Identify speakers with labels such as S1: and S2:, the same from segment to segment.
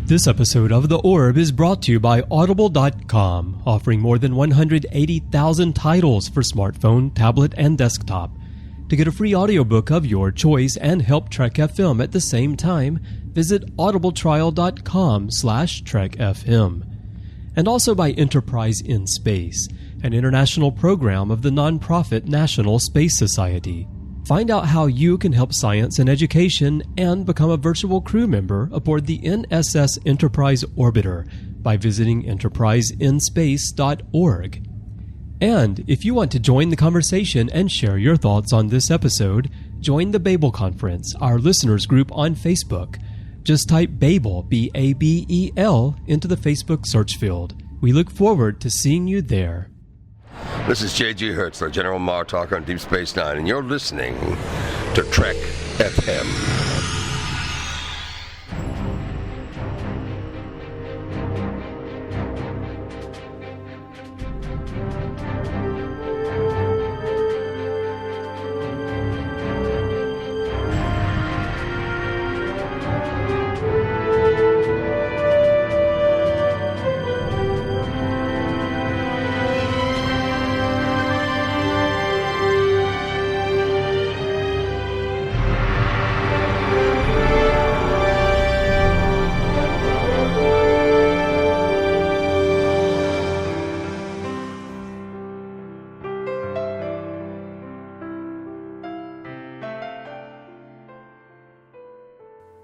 S1: This episode of The Orb is brought to you by Audible.com, offering more than 180,000 titles for smartphone, tablet, and desktop. To get a free audiobook of your choice and help Trek FM at the same time, visit audibletrial.com/trekfm. And also by Enterprise in Space, an international program of the nonprofit National Space Society. Find out how you can help science and education and become a virtual crew member aboard the NSS Enterprise Orbiter by visiting enterpriseinspace.org. And if you want to join the conversation and share your thoughts on this episode, join the Babel Conference, our listeners group on Facebook. Just type Babel, B-A-B-E-L, into the Facebook search field. We look forward to seeing you there.
S2: This is J.G. Hertzler, General Martok on Deep Space Nine, and you're listening to Trek FM.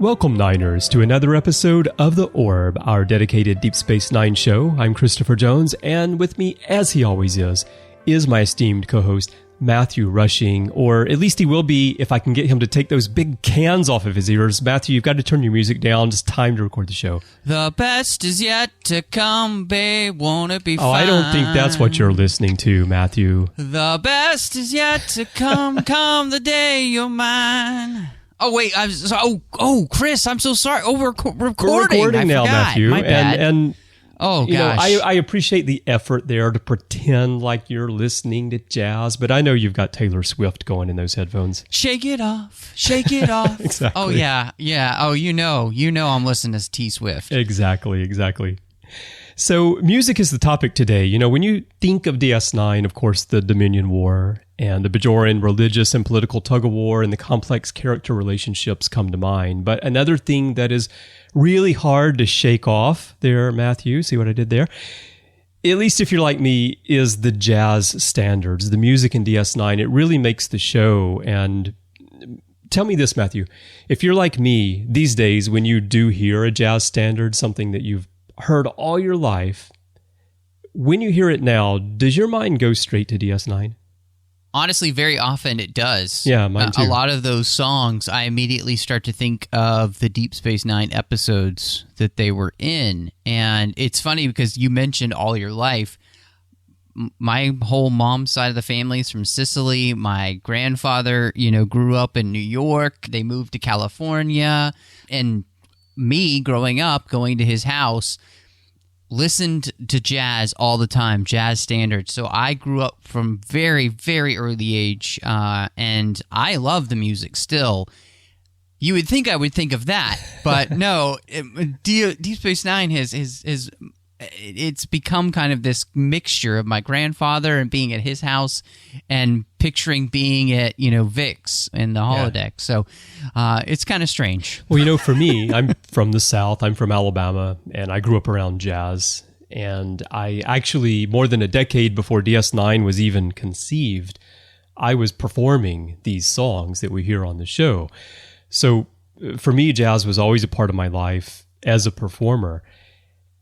S1: Welcome, Niners, to another episode of The Orb, our dedicated Deep Space Nine show. I'm Christopher Jones, and with me, as he always is my esteemed co-host, Matthew Rushing, or at least he will be if I can get him to take those big cans off of his ears. Matthew, you've got to turn your music down. It's time to record the show.
S3: The best is yet to come, babe, won't it be fine?
S1: Oh, I don't think that's what you're listening to, Matthew.
S3: The best is yet to come, come the day you're mine. Oh, wait, Chris, I'm so sorry. Oh, we're recording
S1: now, Matthew.
S3: My bad.
S1: And
S3: oh,
S1: you
S3: gosh.
S1: know, I appreciate the effort there to pretend like you're listening to jazz, but I know you've got Taylor Swift going in those headphones.
S3: Shake it off, shake it off.
S1: Exactly.
S3: Oh, yeah. Oh, you know I'm listening to T Swift.
S1: Exactly. So music is the topic today. You know, when you think of DS9, of course, the Dominion War and the Bajoran religious and political tug-o-war and the complex character relationships come to mind. But another thing that is really hard to shake off there, Matthew, see what I did there? At least if you're like me, is the jazz standards. The music in DS9, it really makes the show. And tell me this, Matthew, if you're like me these days, when you do hear a jazz standard, something that you've heard all your life, when you hear it now, does your mind go straight to DS9?
S3: Honestly, very often it does.
S1: Yeah, mine too.
S3: A lot of those songs, I immediately start to think of the Deep Space Nine episodes that they were in. And it's funny because you mentioned all your life. My whole mom's side of the family is from Sicily. My grandfather, grew up in New York. They moved to California. And me, growing up, going to his house, listened to jazz all the time, jazz standards. So I grew up from very, very early age, and I love the music still. You would think I would think of that, but no. Deep Space Nine it's become kind of this mixture of my grandfather and being at his house and picturing being at, Vic's in the holodeck. Yeah. So it's kind of strange.
S1: Well, for me, I'm from the South. I'm from Alabama, and I grew up around jazz. And I actually, more than a decade before DS9 was even conceived, I was performing these songs that we hear on the show. So for me, jazz was always a part of my life as a performer.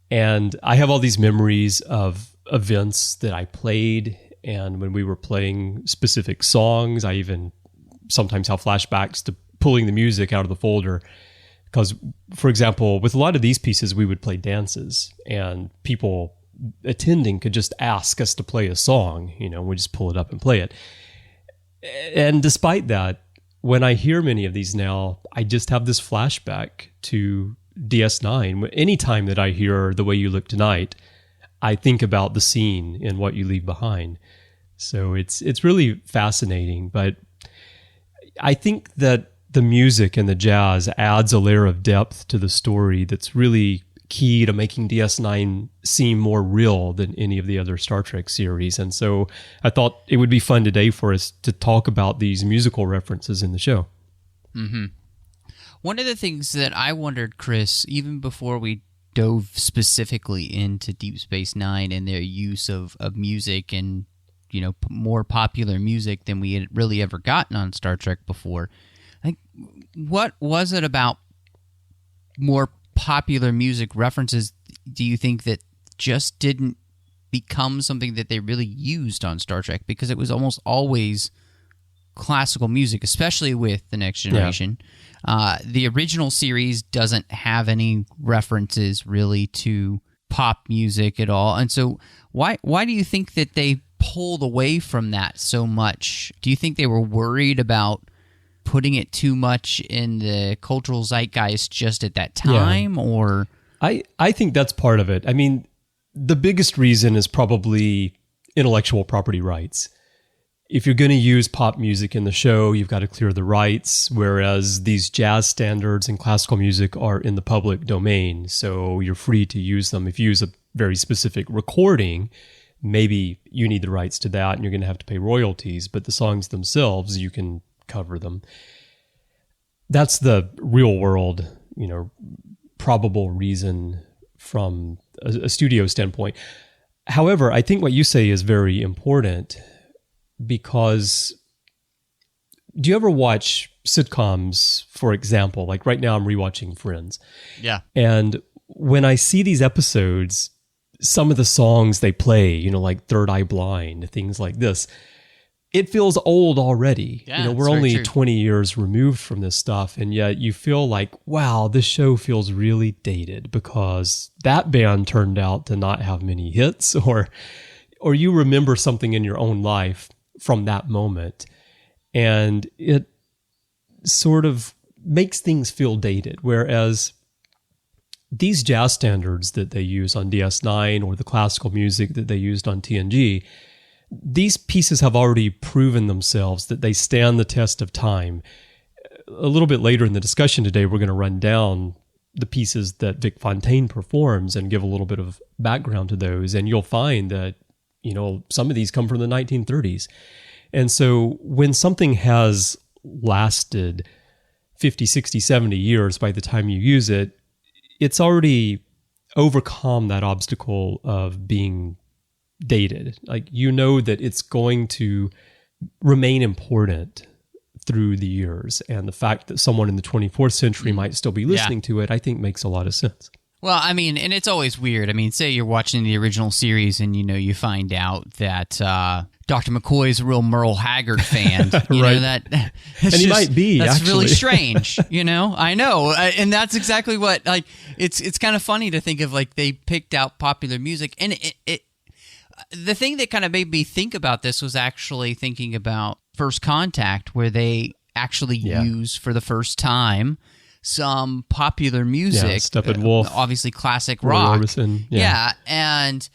S1: And I have all these memories of events that I played, and when we were playing specific songs, I even sometimes have flashbacks to pulling the music out of the folder. Because, for example, with a lot of these pieces, we would play dances, and people attending could just ask us to play a song. We just pull it up and play it. And despite that, when I hear many of these now, I just have this flashback to DS9. Anytime that I hear The Way You Look Tonight, I think about the scene in What You Leave Behind. So it's really fascinating. But I think that the music and the jazz adds a layer of depth to the story that's really key to making DS9 seem more real than any of the other Star Trek series. And so I thought it would be fun today for us to talk about these musical references in the show.
S3: Mm-hmm. One of the things that I wondered, Chris, even before we dove specifically into Deep Space Nine and their use of music and, you know, more popular music than we had really ever gotten on Star Trek before, like, what was it about more popular music references, do you think, that just didn't become something that they really used on Star Trek? Because it was almost always classical music, especially with The Next Generation. Yeah. The original series doesn't have any references really to pop music at all. And so why do you think that they pulled away from that so much? Do you think they were worried about putting it too much in the cultural zeitgeist just at that time? Yeah. Or
S1: I think that's part of it. I mean, the biggest reason is probably intellectual property rights. If you're going to use pop music in the show, you've got to clear the rights, whereas these jazz standards and classical music are in the public domain, so you're free to use them. If you use a very specific recording, maybe you need the rights to that and you're going to have to pay royalties, but the songs themselves, you can cover them. That's the real world, you know, probable reason from a studio standpoint. However, I think what you say is very important, because do you ever watch sitcoms, for example? Like right now I'm rewatching Friends.
S3: Yeah.
S1: And when I see these episodes, some of the songs they play, you know, like Third Eye Blind, things like this, it feels old already.
S3: Yeah,
S1: you know, we're only 20 years removed from this stuff, and yet you feel like, wow, this show feels really dated because that band turned out to not have many hits, or you remember something in your own life from that moment, and it sort of makes things feel dated. Whereas these jazz standards that they use on DS9 or the classical music that they used on TNG, these pieces have already proven themselves that they stand the test of time. A little bit later in the discussion today, we're going to run down the pieces that Vic Fontaine performs and give a little bit of background to those, and you'll find that, you know, some of these come from the 1930s. And so when something has lasted 50, 60, 70 years by the time you use it, it's already overcome that obstacle of being dated. Like, you know that it's going to remain important through the years. And the fact that someone in the 24th century might still be listening to it, I think makes a lot of sense.
S3: Well, I mean, and it's always weird. I mean, say you're watching the original series and, you know, you find out that Dr. McCoy's a real Merle Haggard fan. You
S1: right.
S3: know, that,
S1: and he might be,
S3: that's
S1: actually.
S3: really strange, you know? I know. And that's exactly what, like, it's kind of funny to think of, like, they picked out popular music. And the thing that kind of made me think about this was actually thinking about First Contact, where they actually use for the first time some popular music.
S1: Yeah, Steppenwolf.
S3: Obviously classic rock.
S1: Yeah,
S3: and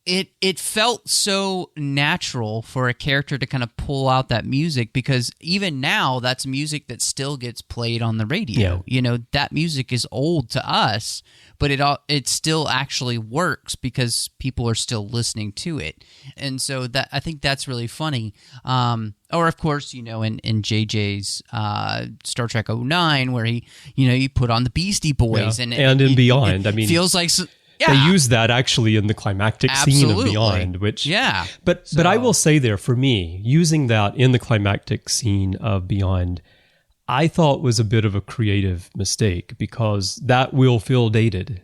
S3: it felt so natural for a character to kind of pull out that music, because even now that's music that still gets played on the radio.
S1: Yeah.
S3: You know, that music is old to us, but it still actually works because people are still listening to it. And so that, I think that's really funny. Or of course, you know, in JJ's Star Trek 09, where he put on the Beastie Boys,
S1: and in Beyond. I mean,
S3: feels like
S1: they use that actually in the climactic scene of Beyond, which But I will say there, for me, using that in the climactic scene of Beyond, I thought was a bit of a creative mistake, because that will feel dated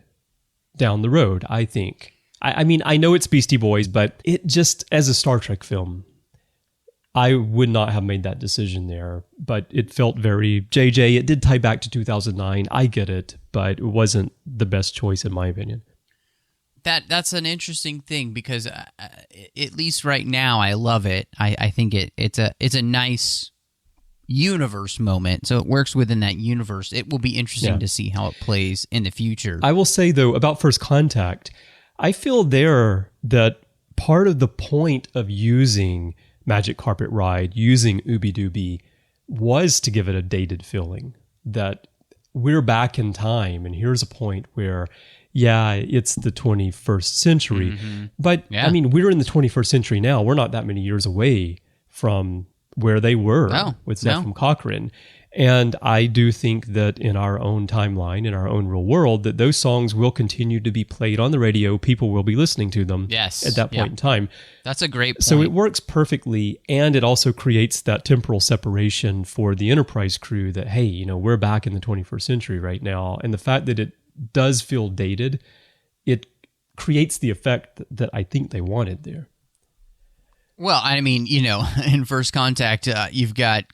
S1: down the road, I think. I mean, I know it's Beastie Boys, but it just, as a Star Trek film, I would not have made that decision there, but it felt very JJ. It did tie back to 2009. I get it, but it wasn't the best choice in my opinion.
S3: That's an interesting thing, because at least right now, I love it. I think it's a nice universe moment, so it works within that universe. It will be interesting to see how it plays in the future.
S1: I will say, though, about First Contact, I feel there that part of the point of using Magic Carpet Ride, using Ooby Dooby, was to give it a dated feeling, that we're back in time, and here's a point where yeah, it's the 21st century. But,
S3: Yeah.
S1: I mean, we're in the 21st century now. We're not that many years away from where they were with Zephram Cochrane. And I do think that in our own timeline, in our own real world, that those songs will continue to be played on the radio. People will be listening to them at that point in time.
S3: That's a great point.
S1: So it works perfectly, and it also creates that temporal separation for the Enterprise crew that, hey, you know, we're back in the 21st century right now. And the fact that it does feel dated, it creates the effect that I think they wanted there.
S3: Well, I mean, you know, in First Contact, you've got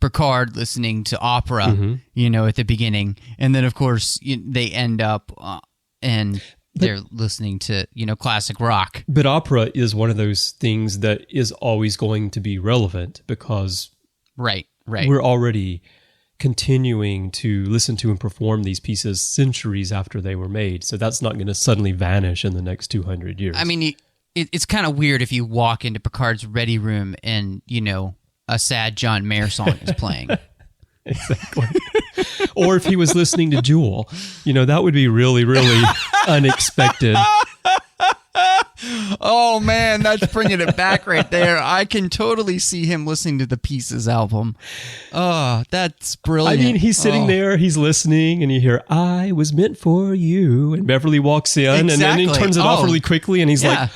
S3: Picard listening to opera, you know, at the beginning. And then, of course, they end up and they're listening to, you know, classic rock.
S1: But opera is one of those things that is always going to be relevant because we're already continuing to listen to and perform these pieces centuries after they were made. So that's not going to suddenly vanish in the next 200 years.
S3: I mean, it's kind of weird if you walk into Picard's ready room and, you know, a sad John Mayer song is playing.
S1: Exactly. Or if he was listening to Jewel, you know, that would be really, really unexpected.
S3: Oh, man, that's bringing it back right there. I can totally see him listening to the Pieces album. Oh, that's brilliant.
S1: I mean, he's sitting there, he's listening, and you hear, I was meant for you. And Beverly walks in, and then he turns it off really quickly, and he's like,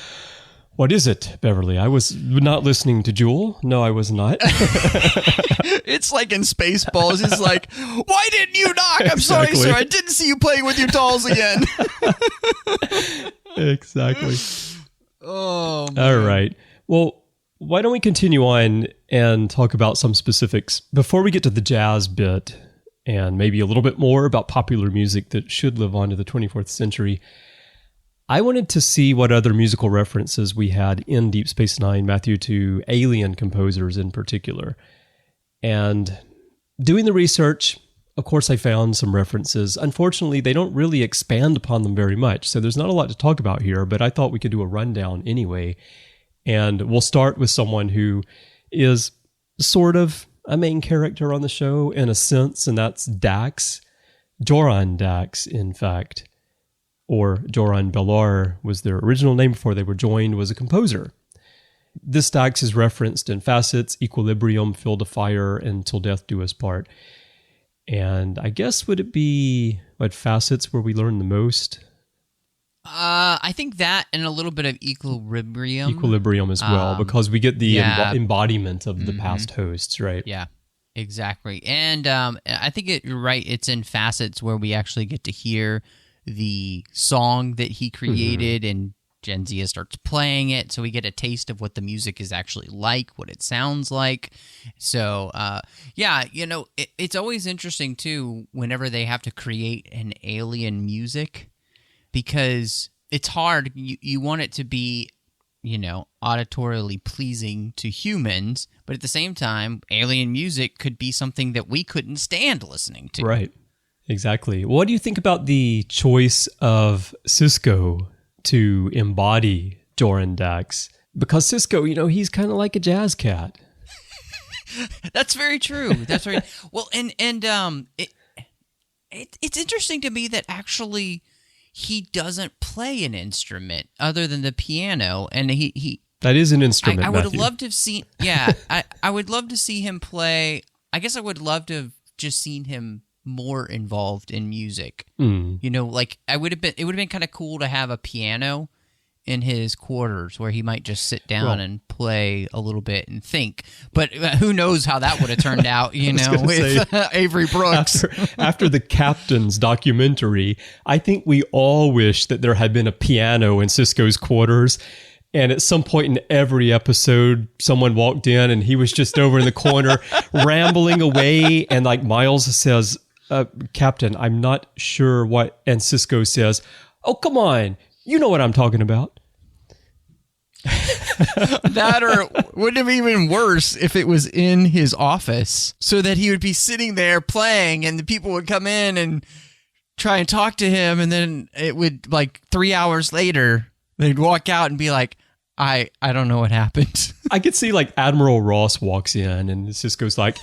S1: what is it, Beverly? I was not listening to Jewel. No, I was not.
S3: It's like in Spaceballs. It's like, why didn't you knock? I'm sorry, sir. I didn't see you playing with your dolls again.
S1: Exactly.
S3: Oh, man.
S1: All right. Well, why don't we continue on and talk about some specifics before we get to the jazz bit and maybe a little bit more about popular music that should live on to the 24th century. I wanted to see what other musical references we had in Deep Space Nine, Matthew, to alien composers in particular. And doing the research, of course, I found some references. Unfortunately, they don't really expand upon them very much, so there's not a lot to talk about here, but I thought we could do a rundown anyway. And we'll start with someone who is sort of a main character on the show in a sense, and that's Dax. Joran Dax, in fact. Or Joran Belar was their original name before they were joined, was a composer. This Dax is referenced in Facets, Equilibrium, Field of Fire, and Till Death Do Us Part. And I guess would it be Facets where we learn the most?
S3: I think that and a little bit of Equilibrium.
S1: Equilibrium as well, because we get the embodiment of the past hosts, right?
S3: Yeah, exactly. And I think you're right. It's in Facets where we actually get to hear the song that he created, and Jenzia starts playing it, so we get a taste of what the music is actually like, what it sounds like. So, you know, it's always interesting, too, whenever they have to create an alien music, because it's hard. You want it to be, you know, auditorily pleasing to humans, but at the same time, alien music could be something that we couldn't stand listening to.
S1: Right. Exactly. What do you think about the choice of Sisko to embody Joran Dax? Because Sisko, you know, he's kind of like a Jazzcat.
S3: That's very true. That's very well, and it's interesting to me that actually he doesn't play an instrument other than the piano, and he
S1: that is an instrument.
S3: I would have loved to have seen. Yeah, I would love to see him play. I guess I would love to have just seen him more involved in music. You know, like it would have been kind of cool to have a piano in his quarters where he might just sit down and play a little bit and think. But who knows how that would have turned out, you know, with Avery Brooks.
S1: After the Captain's documentary, I think we all wish that there had been a piano in Sisko's quarters. And at some point in every episode, someone walked in and he was just over in the corner rambling away. And like Miles says, Captain, I'm not sure what. And Sisko says, oh, come on. You know what I'm talking about.
S3: That, or would have been even worse if it was in his office, so that he would be sitting there playing and the people would come in and try and talk to him. And then it would, like 3 hours later, they'd walk out and be like, I don't know what happened.
S1: I could see like Admiral Ross walks in and Sisko's like,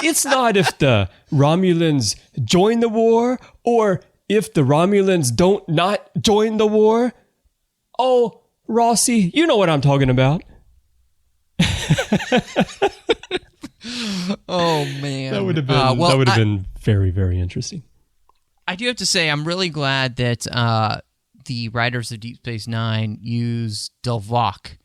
S1: it's not if the Romulans join the war or if the Romulans don't not join the war, oh, Rossi, you know what I'm talking about.
S3: Oh, man.
S1: That would have been very, very interesting.
S3: I do have to say, I'm really glad that the writers of Deep Space Nine used Delvaux,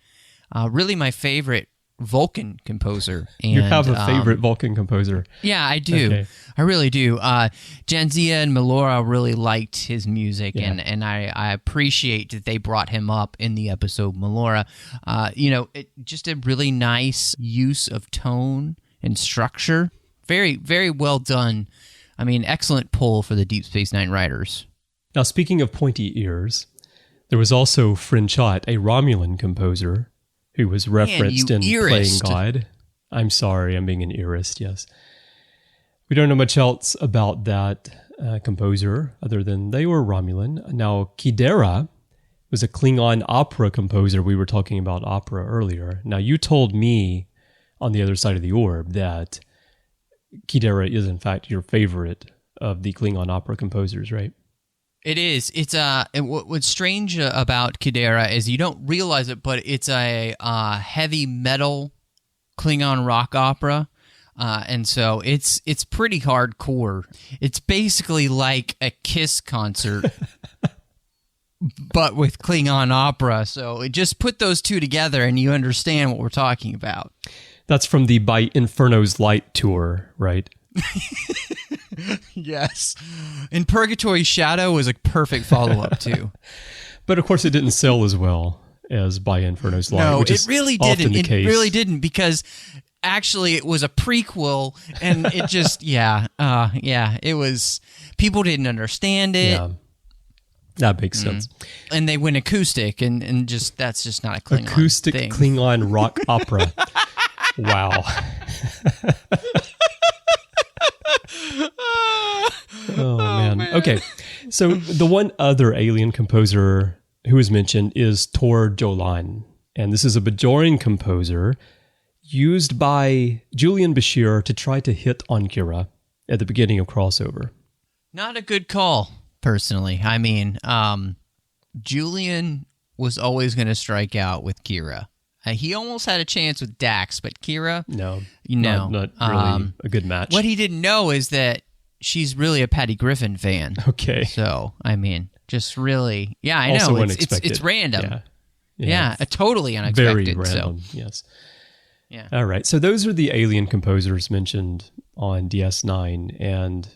S3: really my favorite Vulcan composer. And,
S1: you have a favorite Vulcan composer.
S3: Yeah, I do. Okay. I really do. Janzia and Melora really liked his music, and I appreciate that they brought him up in the episode Melora. Just a really nice use of tone and structure. Very, very well done. I mean, excellent pull for the Deep Space Nine writers.
S1: Now, speaking of pointy ears, there was also Frinchat, a Romulan composer, who was referenced in Playing God. I'm sorry, I'm being an earist, yes. We don't know much else about that composer other than they were Romulan. Now, Kidera was a Klingon opera composer. We were talking about opera earlier. Now, you told me on the other side of the orb that Kidera is, in fact, your favorite of the Klingon opera composers, right?
S3: It is. It's what's strange about Kidera is you don't realize it, but it's a heavy metal Klingon rock opera, and so it's pretty hardcore. It's basically like a Kiss concert, but with Klingon opera. So just put those two together, and you understand what we're talking about.
S1: That's from the By Inferno's Light tour, right?
S3: Yes. And Purgatory's Shadow was a perfect follow-up, too.
S1: But, of course, it didn't sell as well as By Inferno's Light, which is
S3: really
S1: often
S3: didn't.
S1: the case.
S3: It really didn't, because actually it was a prequel, and it just, it was, people didn't understand it.
S1: Yeah. That makes sense.
S3: And they went acoustic, and just that's just not a Klingon
S1: acoustic
S3: thing.
S1: Klingon rock opera. Wow. Oh, man. Okay. So the one other alien composer who is mentioned is Tor Jolan. And this is a Bajoran composer used by Julian Bashir to try to hit on Kira at the beginning of Crossover.
S3: Not a good call, personally. I mean, Julian was always going to strike out with Kira. He almost had a chance with Dax, but Kira...
S1: No, not really a good match.
S3: What he didn't know is that she's really a Patty Griffin fan.
S1: Okay.
S3: So, I mean, just really... Yeah, I
S1: also
S3: know.
S1: Unexpected.
S3: It's random.
S1: Yeah,
S3: Totally unexpected.
S1: Very random,
S3: so.
S1: Yes.
S3: Yeah.
S1: All right, so those are the alien composers mentioned on DS9, and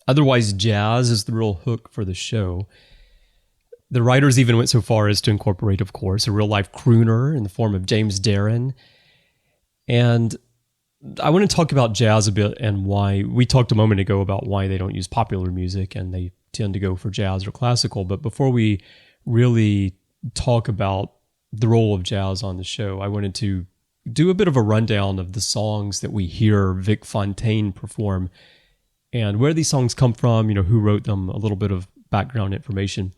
S1: otherwise jazz is the real hook for the show. The writers even went so far as to incorporate, of course, a real-life crooner in the form of James Darren. And I want to talk about jazz a bit and why. We talked a moment ago about why they don't use popular music and they tend to go for jazz or classical. But before we really talk about the role of jazz on the show, I wanted to do a bit of a rundown of the songs that we hear Vic Fontaine perform and where these songs come from, who wrote them, a little bit of background information.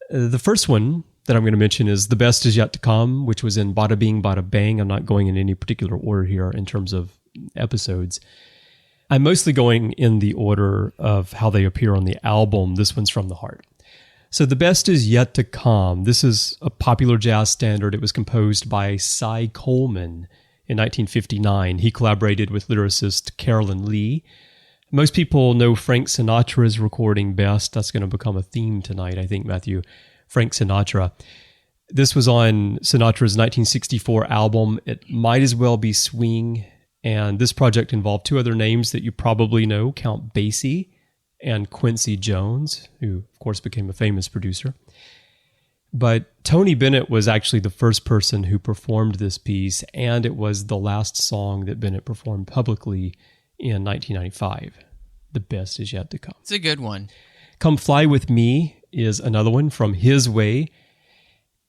S1: The first one that I'm going to mention is The Best Is Yet to Come, which was in Bada Bing, Bada Bang. I'm not going in any particular order here in terms of episodes. I'm mostly going in the order of how they appear on the album. This one's from the heart. So The Best Is Yet to Come. This is a popular jazz standard. It was composed by Cy Coleman in 1959. He collaborated with lyricist Carolyn Lee. Most people know Frank Sinatra's recording best. That's going to become a theme tonight, I think, Matthew. Frank Sinatra. This was on Sinatra's 1964 album, It Might As Well Be Swing. And this project involved two other names that you probably know, Count Basie and Quincy Jones, who, of course, became a famous producer. But Tony Bennett was actually the first person who performed this piece, and it was the last song that Bennett performed publicly in 1995. The Best Is Yet to Come.
S3: It's a good one.
S1: Come Fly With Me is another one from His Way.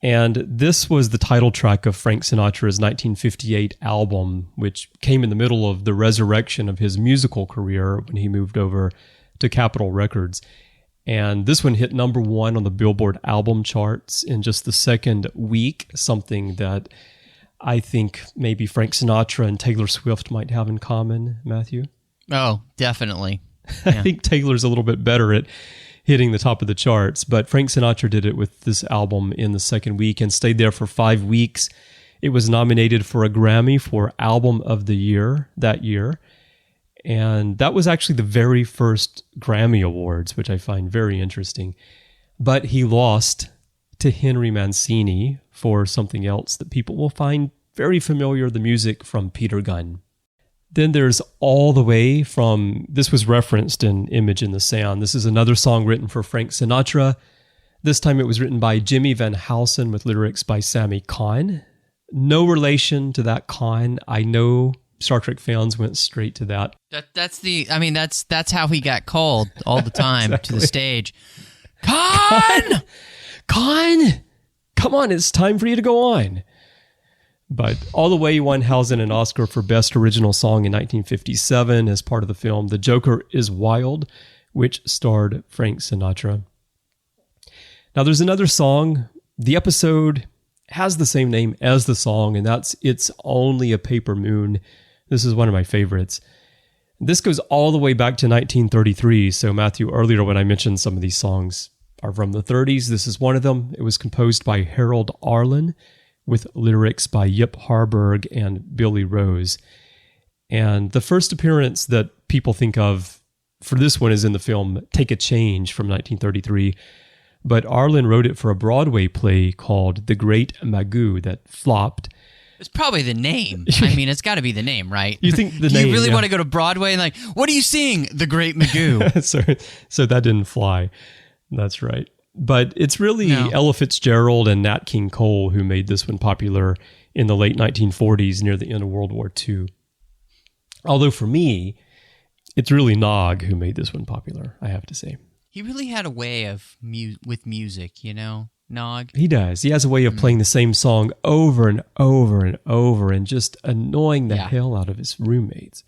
S1: And this was the title track of Frank Sinatra's 1958 album, which came in the middle of the resurrection of his musical career when he moved over to Capitol Records. And this one hit number one on the Billboard album charts in just the second week, something that I think maybe Frank Sinatra and Taylor Swift might have in common, Matthew.
S3: Oh, definitely.
S1: Yeah. I think Taylor's a little bit better at hitting the top of the charts. But Frank Sinatra did it with this album in the second week and stayed there for 5 weeks. It was nominated for a Grammy for Album of the Year that year. And that was actually the very first Grammy Awards, which I find very interesting. But he lost to Henry Mancini for something else that people will find very familiar, the music from Peter Gunn. Then there's All the Way from, this was referenced in Image in the Sound. This is another song written for Frank Sinatra. This time it was written by Jimmy Van Housen with lyrics by Sammy Cahn. No relation to that Cahn. I know Star Trek fans went straight to that.
S3: That's how he got called all the time exactly. To the stage. Cahn!
S1: Cahn! Come on, it's time for you to go on. But All the Way won Housen an Oscar for Best Original Song in 1957 as part of the film The Joker is Wild, which starred Frank Sinatra. Now there's another song. The episode has the same name as the song, and that's It's Only a Paper Moon. This is one of my favorites. This goes all the way back to 1933. So Matthew, earlier when I mentioned some of these songs are from the 30s, this is one of them. It was composed by Harold Arlen with lyrics by Yip Harburg and Billy Rose. And the first appearance that people think of for this one is in the film Take a Change from 1933. But Arlen wrote it for a Broadway play called The Great Magoo that flopped.
S3: It's probably the name. I mean, it's got to be the name, right?
S1: You think the
S3: Do
S1: name,
S3: you really want to go to Broadway and like, what are you seeing? The Great Magoo.
S1: so that didn't fly. That's right. But it's really Ella Fitzgerald and Nat King Cole who made this one popular in the late 1940s near the end of World War II. Although for me, it's really Nog who made this one popular, I have to say.
S3: He really had a way of with music, you know, Nog.
S1: He does. He has a way of playing the same song over and over and over and just annoying the hell out of his roommates.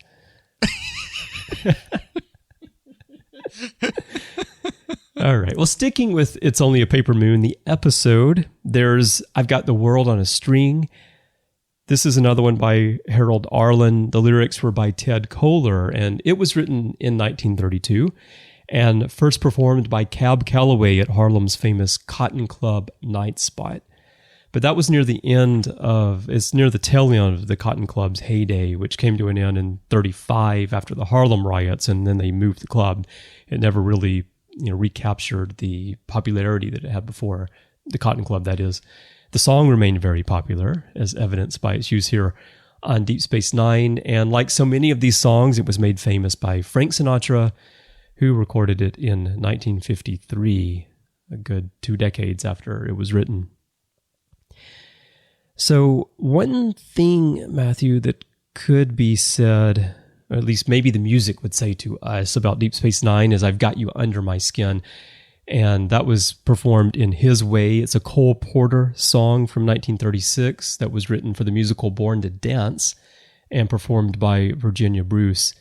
S1: All right. Well, sticking with It's Only a Paper Moon, the episode, I've Got the World on a String. This is another one by Harold Arlen. The lyrics were by Ted Koehler, and it was written in 1932 and first performed by Cab Calloway at Harlem's famous Cotton Club Night Spot. But that was near the tail end of the Cotton Club's heyday, which came to an end in 1935 after the Harlem riots, and then they moved the club. It never really recaptured the popularity that it had before, the Cotton Club, that is. The song remained very popular, as evidenced by its use here on Deep Space Nine, and like so many of these songs, it was made famous by Frank Sinatra, who recorded it in 1953, a good 2 decades after it was written. So one thing, Matthew, that could be said, or at least maybe the music would say to us about Deep Space Nine, is I've Got You Under My Skin. And that was performed in His Way. It's a Cole Porter song from 1936 that was written for the musical Born to Dance and performed by Virginia Bruce.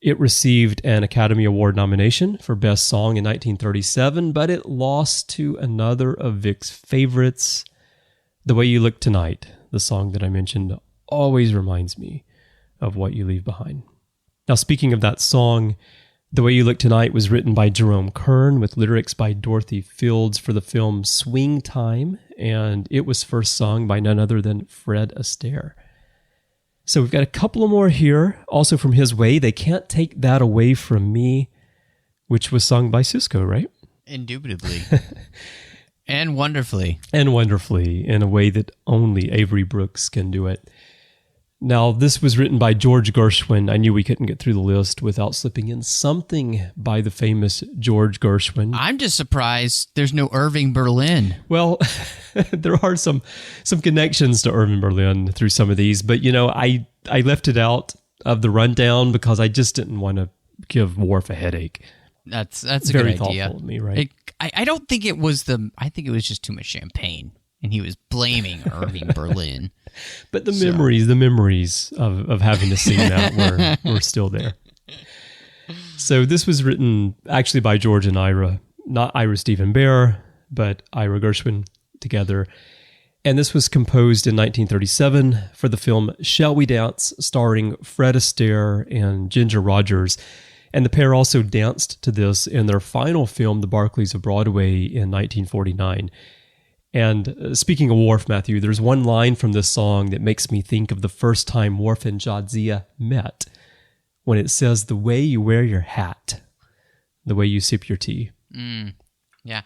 S1: It received an Academy Award nomination for Best Song in 1937, but it lost to another of Vic's favorites, The Way You Look Tonight. The song that I mentioned always reminds me of What You Leave Behind. Now, speaking of that song, The Way You Look Tonight was written by Jerome Kern with lyrics by Dorothy Fields for the film Swing Time, and it was first sung by none other than Fred Astaire. So we've got a couple of more here, also from His Way. They Can't Take That Away From Me, which was sung by Cisco, right?
S3: Indubitably. And wonderfully.
S1: And wonderfully, in a way that only Avery Brooks can do it. Now, this was written by George Gershwin. I knew we couldn't get through the list without slipping in something by the famous George Gershwin.
S3: I'm just surprised there's no Irving Berlin.
S1: Well, there are some connections to Irving Berlin through some of these, but I left it out of the rundown because I just didn't want to give Worf a headache.
S3: That's a
S1: very
S3: good idea.
S1: Thoughtful of me, right?
S3: I don't think it was I think it was just too much champagne, and he was blaming Irving Berlin.
S1: But the memories of having to sing that were still there. So this was written actually by George and Ira, not Ira Stephen Bear, but Ira Gershwin together. And this was composed in 1937 for the film Shall We Dance, starring Fred Astaire and Ginger Rogers. And the pair also danced to this in their final film, The Barclays of Broadway, in 1949. And speaking of Worf, Matthew, there's one line from this song that makes me think of the first time Worf and Jadzia met, when it says, "The way you wear your hat, the way you sip your tea."
S3: Yeah,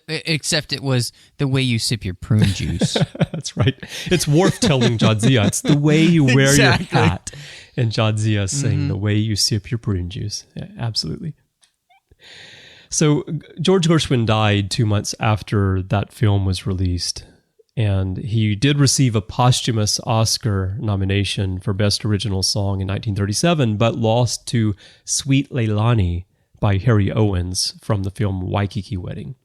S3: except it was the way you sip your prune juice.
S1: That's right. It's Worf telling Jadzia, "It's the way you wear your hat." And Jadzia saying, "The way you sip your prune juice." Yeah, absolutely. So George Gershwin died 2 months after that film was released, and he did receive a posthumous Oscar nomination for Best Original Song in 1937, but lost to Sweet Leilani by Harry Owens from the film Waikiki Wedding,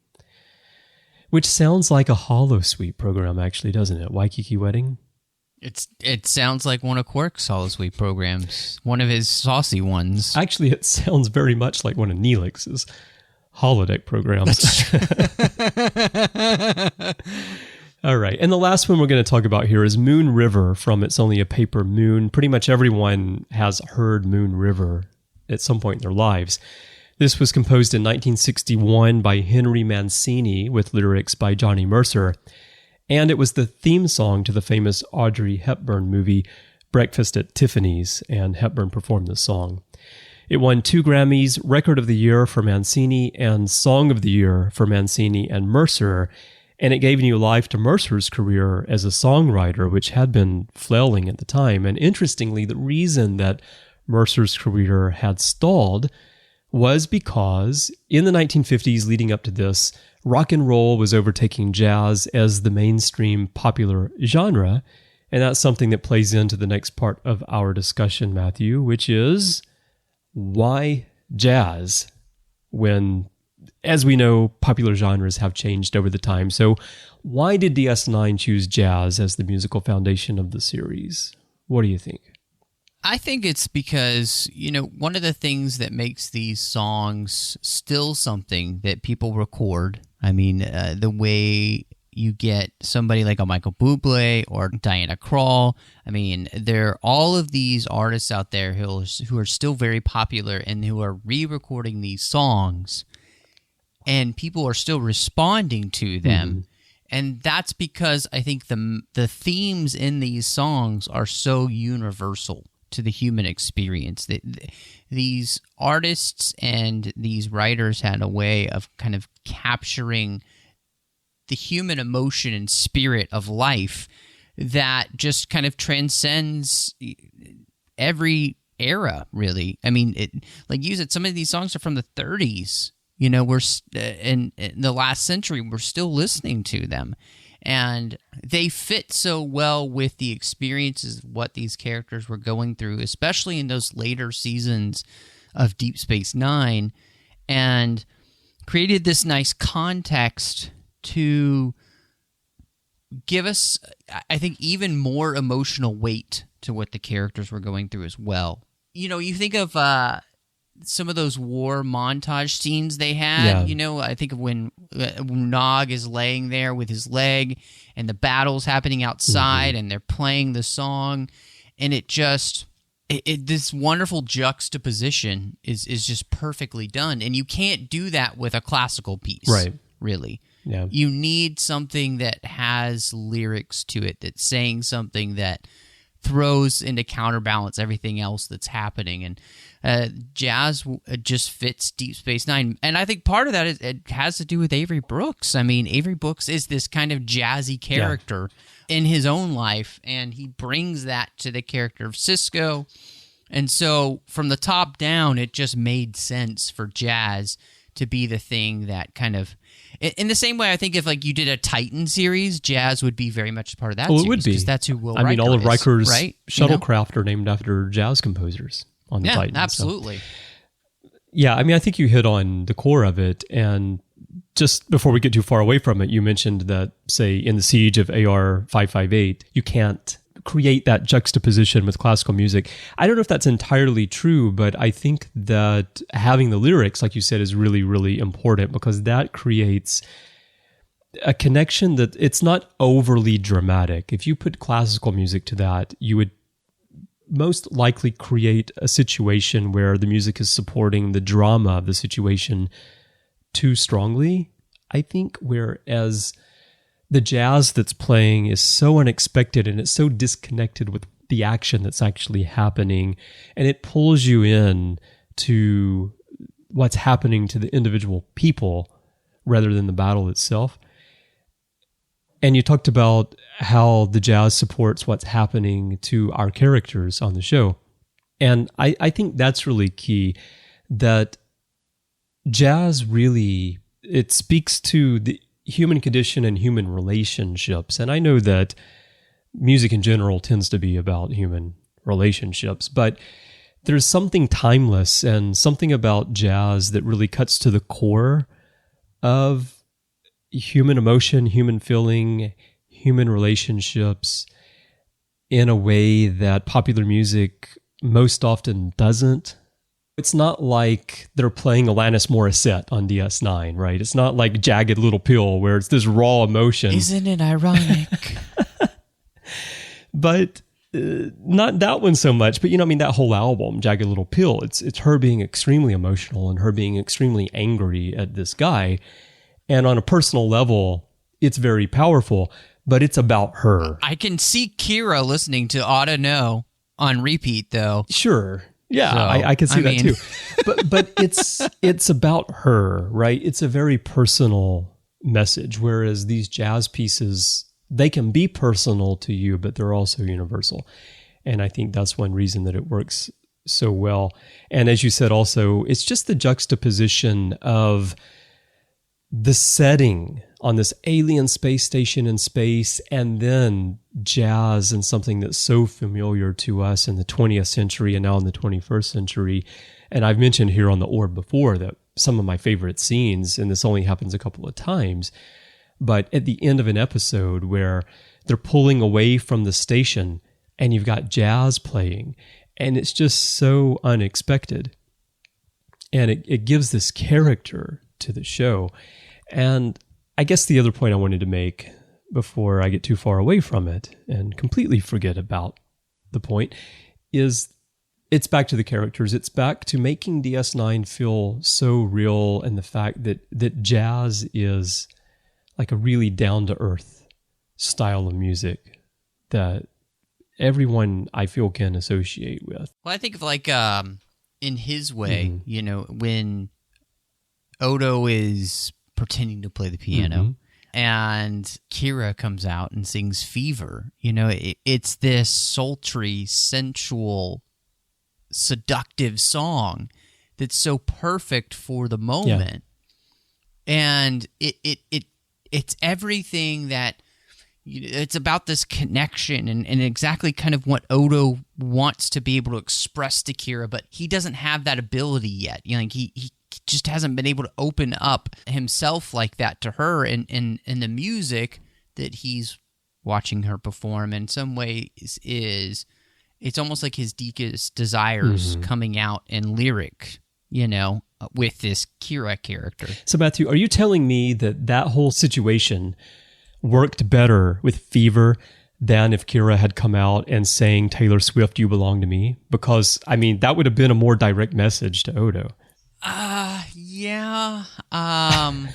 S1: which sounds like a holosuite program, actually, doesn't it? Waikiki Wedding?
S3: It sounds like one of Quark's holosuite programs, one of his saucy ones.
S1: Actually, it sounds very much like one of Neelix's holodeck programs. All right. And the last one we're going to talk about here is Moon River from It's Only a Paper Moon. Pretty much everyone has heard Moon River at some point in their lives. This was composed in 1961 by Henry Mancini with lyrics by Johnny Mercer. And it was the theme song to the famous Audrey Hepburn movie Breakfast at Tiffany's, and Hepburn performed this song. It won 2 Grammys, Record of the Year for Mancini and Song of the Year for Mancini and Mercer, and it gave new life to Mercer's career as a songwriter, which had been flailing at the time. And interestingly, the reason that Mercer's career had stalled was because in the 1950s leading up to this, rock and roll was overtaking jazz as the mainstream popular genre, and that's something that plays into the next part of our discussion, Matthew, which is why jazz when, as we know, popular genres have changed over the time. So why did DS9 choose jazz as the musical foundation of the series? What do you think?
S3: I think it's because, one of the things that makes these songs still something that people record, the way you get somebody like a Michael Bublé or Diana Krall. There are all of these artists out there who are still very popular and who are re-recording these songs, and people are still responding to them. Mm-hmm. And that's because I think the themes in these songs are so universal to the human experience. These artists and these writers had a way of kind of capturing the human emotion and spirit of life that just kind of transcends every era, really. Like you said, some of these songs are from the 30s. We're in the last century, we're still listening to them. And they fit so well with the experiences of what these characters were going through, especially in those later seasons of Deep Space Nine, and created this nice context to give us, I think, even more emotional weight to what the characters were going through as well. You think of some of those war montage scenes they had. Yeah. I think of when Nog is laying there with his leg and the battle's happening outside, and they're playing the song, and it just... this wonderful juxtaposition is just perfectly done, and you can't do that with a classical piece, right? Really, yeah. You need something that has lyrics to it, that's saying something that throws into counterbalance everything else that's happening, and jazz just fits Deep Space Nine. And I think part of that it has to do with Avery Brooks. Avery Brooks is this kind of jazzy character. Yeah. In his own life, and he brings that to the character of Sisko. And so from the top down, it just made sense for jazz to be the thing that kind of, in the same way, I think if like you did a Titan series, jazz would be very much a part of that series. It would be. Because that's who Will Riker is.
S1: All of Riker's shuttlecraft are named after jazz composers on the Titan.
S3: Absolutely.
S1: So. Yeah, I think you hit on the core of it, and just before we get too far away from it, you mentioned that, say, in the Siege of AR-558, you can't create that juxtaposition with classical music. I don't know if that's entirely true, but I think that having the lyrics, like you said, is really, really important, because that creates a connection that it's not overly dramatic. If you put classical music to that, you would most likely create a situation where the music is supporting the drama of the situation too strongly, I think, whereas the jazz that's playing is so unexpected and it's so disconnected with the action that's actually happening, and it pulls you in to what's happening to the individual people rather than the battle itself. And you talked about how the jazz supports what's happening to our characters on the show. And I think that's really key, that jazz really, it speaks to the human condition and human relationships. And I know that music in general tends to be about human relationships, but there's something timeless and something about jazz that really cuts to the core of human emotion, human feeling, human relationships in a way that popular music most often doesn't. It's not like they're playing Alanis Morissette on DS9, right? It's not like Jagged Little Pill where it's this raw emotion.
S3: Isn't it ironic?
S1: But not that one so much. But, that whole album, Jagged Little Pill, it's her being extremely emotional and her being extremely angry at this guy. And on a personal level, it's very powerful, but it's about her.
S3: I can see Kira listening to Oughta Know on repeat, though.
S1: Sure. Yeah,
S3: So,
S1: I can see that
S3: mean-
S1: too. But it's about her, right? It's a very personal message, whereas these jazz pieces, they can be personal to you, but they're also universal. And I think that's one reason that it works so well. And as you said also, it's just the juxtaposition of the setting on this alien space station in space, and then jazz and something that's so familiar to us in the 20th century and now in the 21st century. And I've mentioned here on The Orb before that some of my favorite scenes, and this only happens a couple of times, but at the end of an episode where they're pulling away from the station and you've got jazz playing, and it's just so unexpected. And it gives this character to the show. And I guess the other point I wanted to make before I get too far away from it and completely forget about the point is it's back to the characters. It's back to making DS9 feel so real, and the fact that jazz is like a really down-to-earth style of music that everyone, I feel, can associate with.
S3: Well, I think of in his way, when Odo is pretending to play the piano and Kira comes out and sings Fever, it's this sultry, sensual, seductive song that's so perfect for the moment. And it's everything that it's about, this connection and exactly kind of what Odo wants to be able to express to Kira, but he doesn't have that ability yet. He just hasn't been able to open up himself like that to her, and the music that he's watching her perform in some ways is it's almost like his deepest desires coming out in lyric, with this Kira character.
S1: So Matthew, are you telling me that whole situation worked better with Fever than if Kira had come out and sang Taylor Swift, You Belong to Me? Because, that would have been a more direct message to Odo.
S3: Yeah. I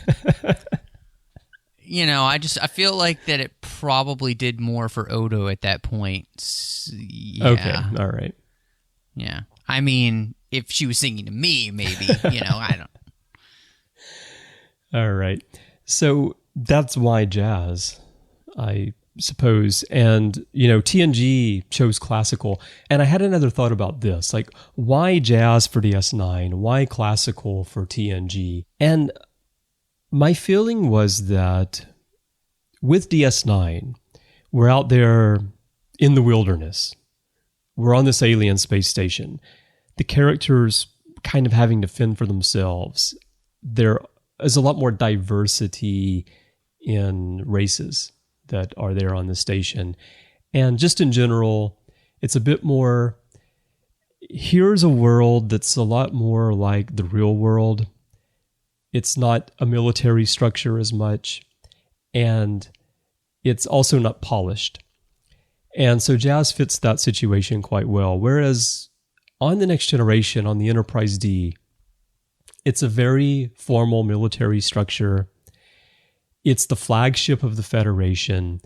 S3: feel like that it probably did more for Odo at that point. Yeah.
S1: Okay, all right.
S3: Yeah. If she was singing to me, maybe, I don't.
S1: All right. So that's why jazz, I suppose. And, TNG chose classical. And I had another thought about this, like, why jazz for DS9? Why classical for TNG? And my feeling was that with DS9, we're out there in the wilderness. We're on this alien space station. The characters kind of having to fend for themselves. There is a lot more diversity in races that are there on the station. And just in general, it's a bit more, here's a world that's a lot more like the real world. It's not a military structure as much, and it's also not polished. And so jazz fits that situation quite well. Whereas on the Next Generation, on the Enterprise D, it's a very formal military structure. It's the flagship of the Federation.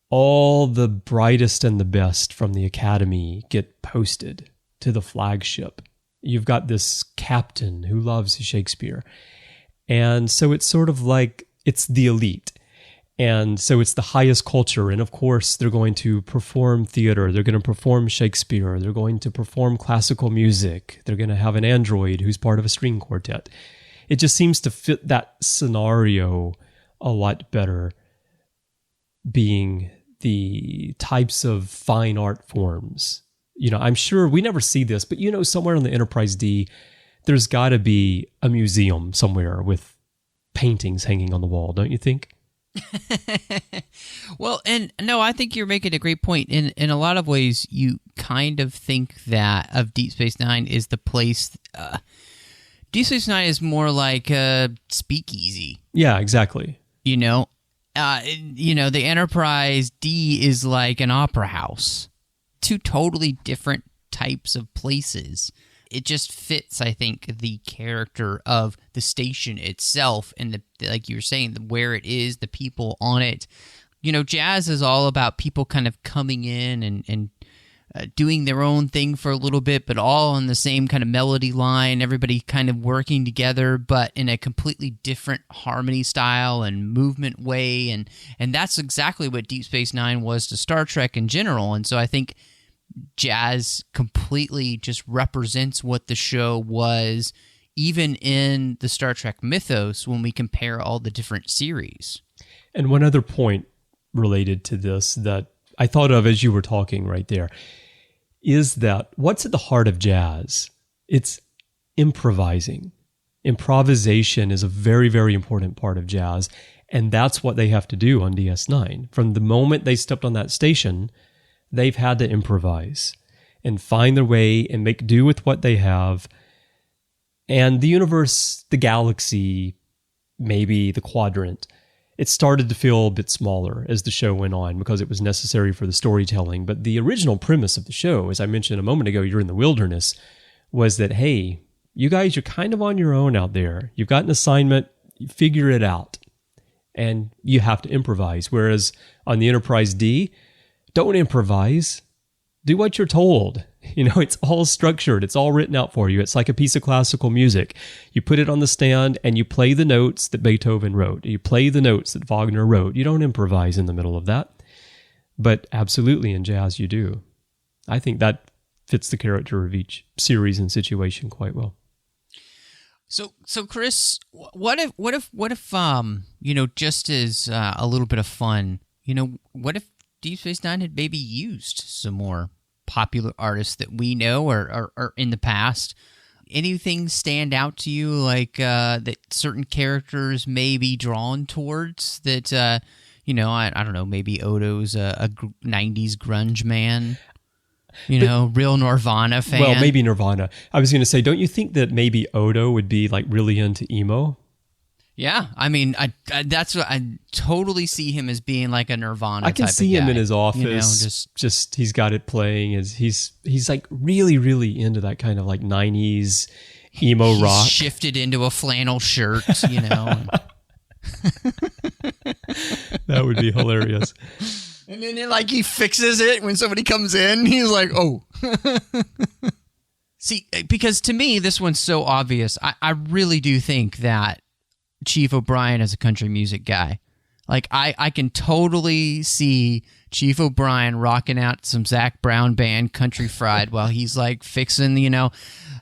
S1: All the brightest and the best from the Academy get posted to the flagship. You've got this captain who loves Shakespeare. And so it's sort of like it's the elite. And so it's the highest culture. And of course, they're going to perform theater. They're going to perform Shakespeare. They're going to perform classical music. They're going to have an android who's part of a string quartet. It just seems to fit that scenario a lot better, being the types of fine art forms. You know, I'm sure we never see this, but you know, somewhere on the Enterprise D, there's got to be a museum somewhere with paintings hanging on the wall, don't you think?
S3: Well, and no, I think you're making a great point. In a lot of ways, you kind of think that of Deep Space Nine is the place. Deep Space Nine is more like a speakeasy.
S1: Yeah, exactly.
S3: You know, the Enterprise D is like an opera house. Two totally different types of places. It just fits, I think, the character of the station itself and, like you were saying, where it is, the people on it. You know, jazz is all about people kind of coming in and doing their own thing for a little bit, but all on the same kind of melody line, everybody kind of working together, but in a completely different harmony style and movement way. And that's exactly what Deep Space Nine was to Star Trek in general. And so I think jazz completely just represents what the show was, even in the Star Trek mythos, when we compare all the different series.
S1: And one other point related to this that I thought of as you were talking right there is that what's at the heart of jazz? It's improvising. Improvisation is a very, very important part of jazz, and that's what they have to do on DS9. From the moment they stepped on that station, they've had to improvise and find their way and make do with what they have. And the universe, the galaxy, maybe the quadrant, it started to feel a bit smaller as the show went on because it was necessary for the storytelling. But the original premise of the show, as I mentioned a moment ago, you're in the wilderness, was that, hey, you guys, you're kind of on your own out there. You've got an assignment, you figure it out, and you have to improvise. Whereas on the Enterprise D, don't improvise. Do what you're told. You know, it's all structured. It's all written out for you. It's like a piece of classical music. You put it on the stand and you play the notes that Beethoven wrote. You play the notes that Wagner wrote. You don't improvise in the middle of that. But absolutely in jazz you do. I think that fits the character of each series and situation quite well.
S3: So Chris, what if you know, just as a little bit of fun, you know, what if Deep Space Nine had maybe used some more popular artists that we know or in the past? Anything stand out to you, like that certain characters may be drawn towards that, you know, I don't know, maybe Odo's a 90s grunge man, you know, real Nirvana fan.
S1: Well, maybe Nirvana. I was going to say, don't you think that maybe Odo would be like really into emo?
S3: Yeah, I mean, I that's what I totally see him as being like a Nirvana.
S1: I can
S3: type
S1: see
S3: of guy,
S1: him in his office.
S3: you know,
S1: just he's got it playing. He's like really, really into that kind of like 90s emo
S3: he's
S1: rock.
S3: Shifted into a flannel shirt, you know.
S1: That would be hilarious.
S3: And then like he fixes it when somebody comes in. He's like, oh. See, because to me, this one's so obvious. I really do think that Chief O'Brien is a country music guy. Like, I can totally see Chief O'Brien rocking out some Zac Brown band, Country Fried, while he's, like, fixing, you know,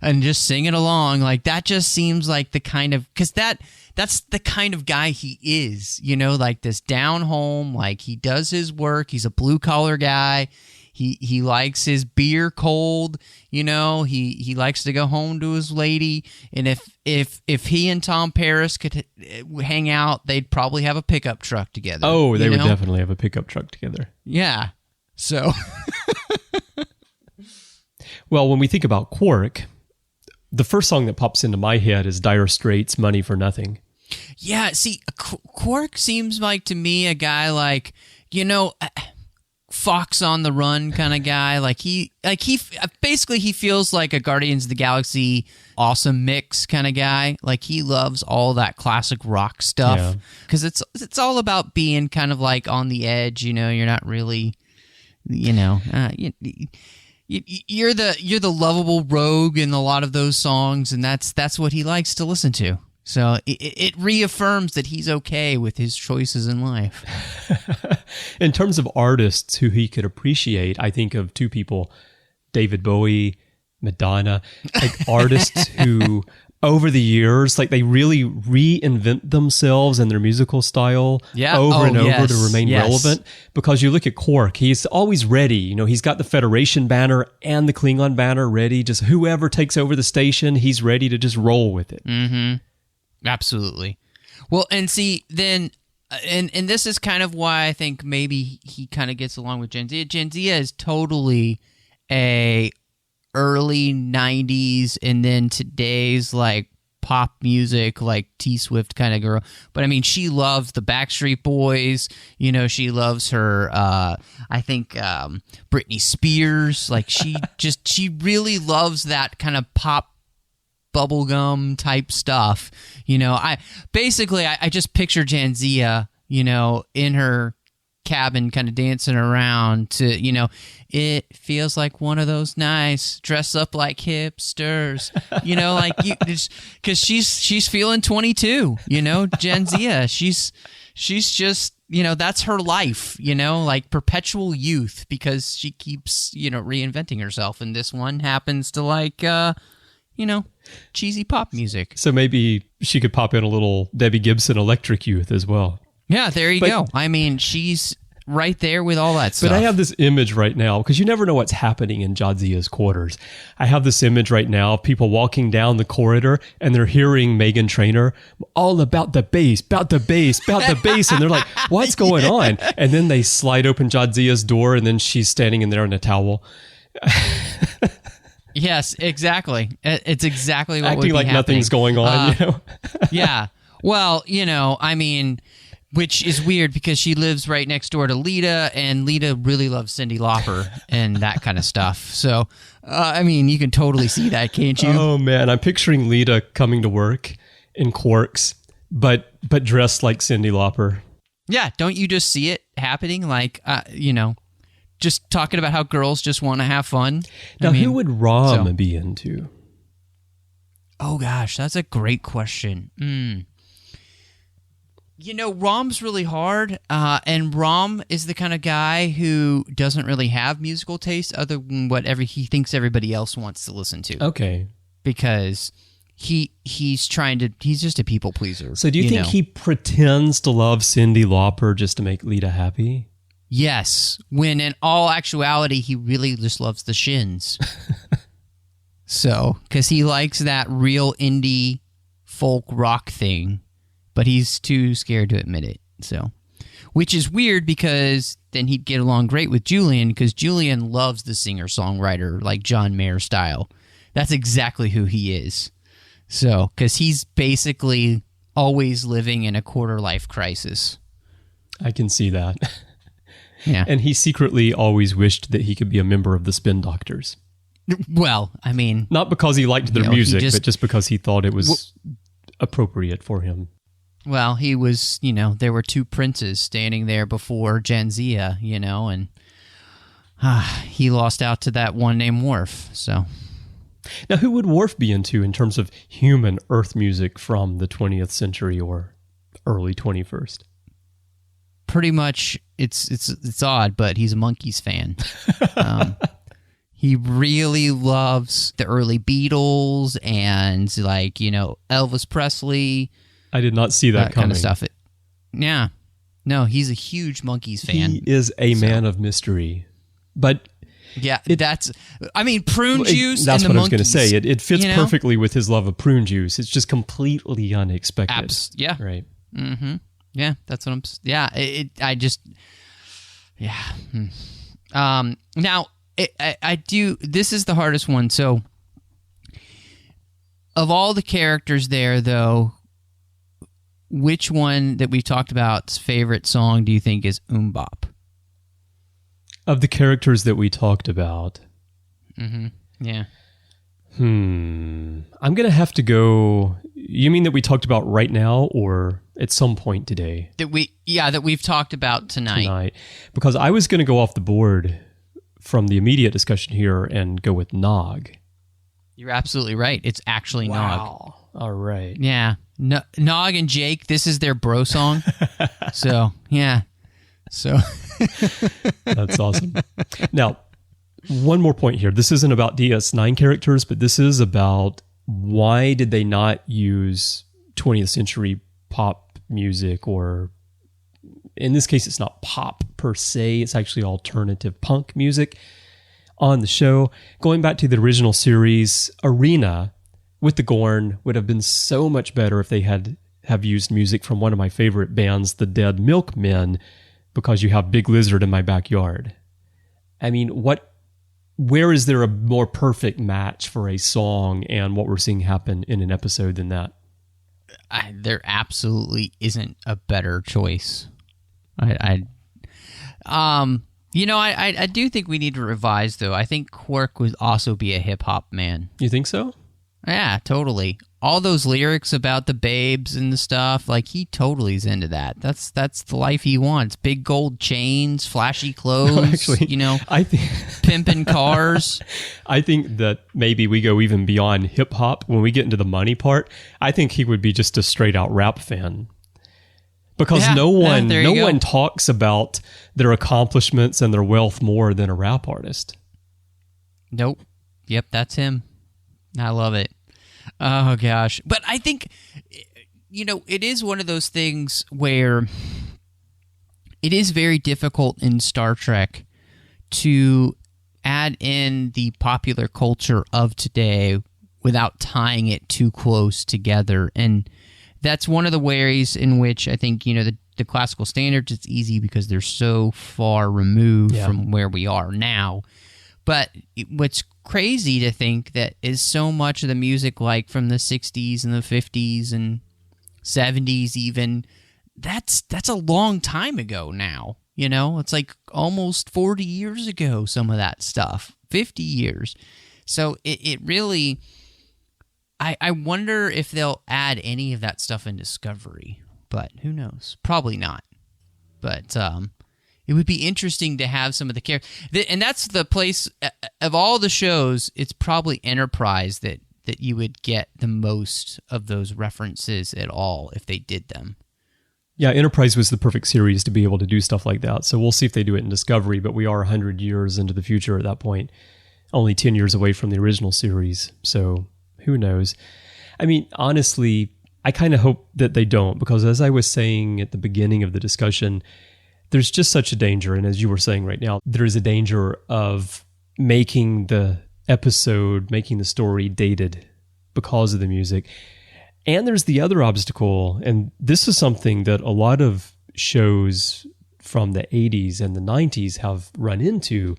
S3: and just singing along. Like, that just seems like the kind of... Because that's the kind of guy he is, you know, like this down home, like, he does his work. He's a blue-collar guy. He likes his beer cold, you know. He likes to go home to his lady, and if he and Tom Paris could hang out, they'd probably have a pickup truck together.
S1: Oh, they would definitely have a pickup truck together.
S3: Yeah. So,
S1: well, when we think about Quark, the first song that pops into my head is Dire Straits' "Money for Nothing."
S3: Yeah. See, Quark seems like to me a guy like, you know. Fox on the Run kind of guy. He basically he feels like a Guardians of the Galaxy awesome mix kind of guy. Like he loves all that classic rock stuff because it's all about being kind of like on the edge. You're not really, you're the lovable rogue in a lot of those songs, and that's what he likes to listen to. So it reaffirms that he's okay with his choices in life.
S1: In terms of artists who he could appreciate, I think of two people, David Bowie, Madonna, like artists who over the years, like they really reinvent themselves and their musical style over and over to remain relevant. Because you look at Quark, he's always ready. He's got the Federation banner and the Klingon banner ready. Just whoever takes over the station, he's ready to just roll with it.
S3: Mm-hmm. Absolutely. Well, and see, then, and this is kind of why I think maybe he kind of gets along with Jadzia. Jadzia is totally a early 90s and then today's like pop music, like T-Swift kind of girl. But I mean, she loves the Backstreet Boys. She loves her, I think, Britney Spears. Like she really loves that kind of pop bubblegum type stuff. I just picture Jadzia, in her cabin kind of dancing around to, it feels like one of those nice dress up like hipsters, because she's feeling 22, Jadzia, she's just, that's her life, like perpetual youth, because she keeps, reinventing herself. And this one happens to like, cheesy pop music.
S1: So maybe she could pop in a little Debbie Gibson Electric Youth as well.
S3: Yeah, there you go. I mean, she's right there with all that stuff.
S1: But I have this image right now, because you never know what's happening in Jadzia's quarters. I have this image right now of people walking down the corridor and they're hearing Meghan Trainor all about the bass, about the bass, about the bass. And they're like, what's going on? And then they slide open Jadzia's door and then she's standing in there in a towel.
S3: Yes, exactly. It's exactly what
S1: acting
S3: would be
S1: like
S3: happening.
S1: Nothing's going on.
S3: Yeah. Well, I mean, which is weird because she lives right next door to Lita, and Lita really loves Cyndi Lauper and that kind of stuff. So, I mean, you can totally see that, can't you?
S1: Oh man, I'm picturing Lita coming to work in Quarks, but dressed like Cyndi Lauper.
S3: Yeah, don't you just see it happening? Like, just talking about how girls just want to have fun.
S1: Now, who would Rom be into?
S3: Oh, gosh, that's a great question. Rom's really hard, and Rom is the kind of guy who doesn't really have musical taste other than whatever he thinks everybody else wants to listen to.
S1: Okay.
S3: Because he's just a people pleaser.
S1: So do you think he pretends to love Cyndi Lauper just to make Lita happy?
S3: Yes, when in all actuality, he really just loves the Shins. So, because he likes that real indie folk rock thing, but he's too scared to admit it. So, which is weird because then he'd get along great with Julian, because Julian loves the singer-songwriter, like John Mayer style. That's exactly who he is. So, because he's basically always living in a quarter-life crisis.
S1: I can see that.
S3: Yeah.
S1: And he secretly always wished that he could be a member of the Spin Doctors.
S3: Well, I mean...
S1: Not because he liked their music, but just because he thought it was appropriate for him.
S3: Well, he was, there were two princes standing there before Jadzia, and he lost out to that one named Worf, so...
S1: Now, who would Worf be into in terms of human Earth music from the 20th century or early 21st?
S3: Pretty much, it's odd, but he's a Monkees fan. He really loves the early Beatles and Elvis Presley.
S1: I did not see that coming.
S3: Kind of stuff. Yeah, no, he's a huge Monkees fan.
S1: He is a man of mystery, but
S3: yeah, prune juice.
S1: That's
S3: and
S1: what
S3: the
S1: I was going to say. It fits perfectly with his love of prune juice. It's just completely unexpected.
S3: Yeah,
S1: right.
S3: Mm-hmm. Yeah, that's what I'm... Yeah, Now, I do... This is the hardest one. So, of all the characters there, though, which one that we've talked about's favorite song do you think is Bop?
S1: Of the characters that we talked about.
S3: Mm-hmm. Yeah.
S1: I'm going to have to go... You mean that we talked about right now or at some point today?
S3: That we've talked about tonight.
S1: Because I was going to go off the board from the immediate discussion here and go with Nog.
S3: You're absolutely right. It's actually Nog.
S1: All right.
S3: Yeah. Nog and Jake, this is their bro song. So, yeah. So...
S1: That's awesome. Now, one more point here. This isn't about DS9 characters, but this is about why did they not use 20th century pop music, or in this case, it's not pop per se. It's actually alternative punk music on the show. Going back to the original series, Arena with the Gorn would have been so much better if they have used music from one of my favorite bands, the Dead Milkmen, because you have Big Lizard in My Backyard. I mean, where is there a more perfect match for a song and what we're seeing happen in an episode than that?
S3: There absolutely isn't a better choice. I do think we need to revise, though. I think Quark would also be a hip-hop man.
S1: You think so?
S3: Yeah, totally. All those lyrics about the babes and the stuff, like, he totally is into that. That's the life he wants. Big gold chains, flashy clothes,
S1: Actually, I think
S3: pimping cars.
S1: I think that maybe we go even beyond hip hop when we get into the money part. I think he would be just a straight out rap fan. Because no one talks about their accomplishments and their wealth more than a rap artist.
S3: Nope. Yep, that's him. I love it. Oh, gosh. But I think, it is one of those things where it is very difficult in Star Trek to add in the popular culture of today without tying it too close together. And that's one of the ways in which I think, the classical standards, it's easy because they're so far removed from where we are now. But what's crazy to think that is so much of the music, like from the 60s and the 50s and 70s even, that's a long time ago now. It's like almost 40 years ago, some of that stuff, 50 years. So it really, I wonder if they'll add any of that stuff in Discovery, but who knows? Probably not. But it would be interesting to have some of the characters. And that's the place, of all the shows, it's probably Enterprise that you would get the most of those references at all if they did them.
S1: Yeah, Enterprise was the perfect series to be able to do stuff like that. So we'll see if they do it in Discovery, but we are 100 years into the future at that point, only 10 years away from the original series. So who knows? I mean, honestly, I kind of hope that they don't, because as I was saying at the beginning of the discussion, there's just such a danger, and as you were saying right now, there is a danger of making the story dated because of the music. And there's the other obstacle, and this is something that a lot of shows from the 80s and the 90s have run into,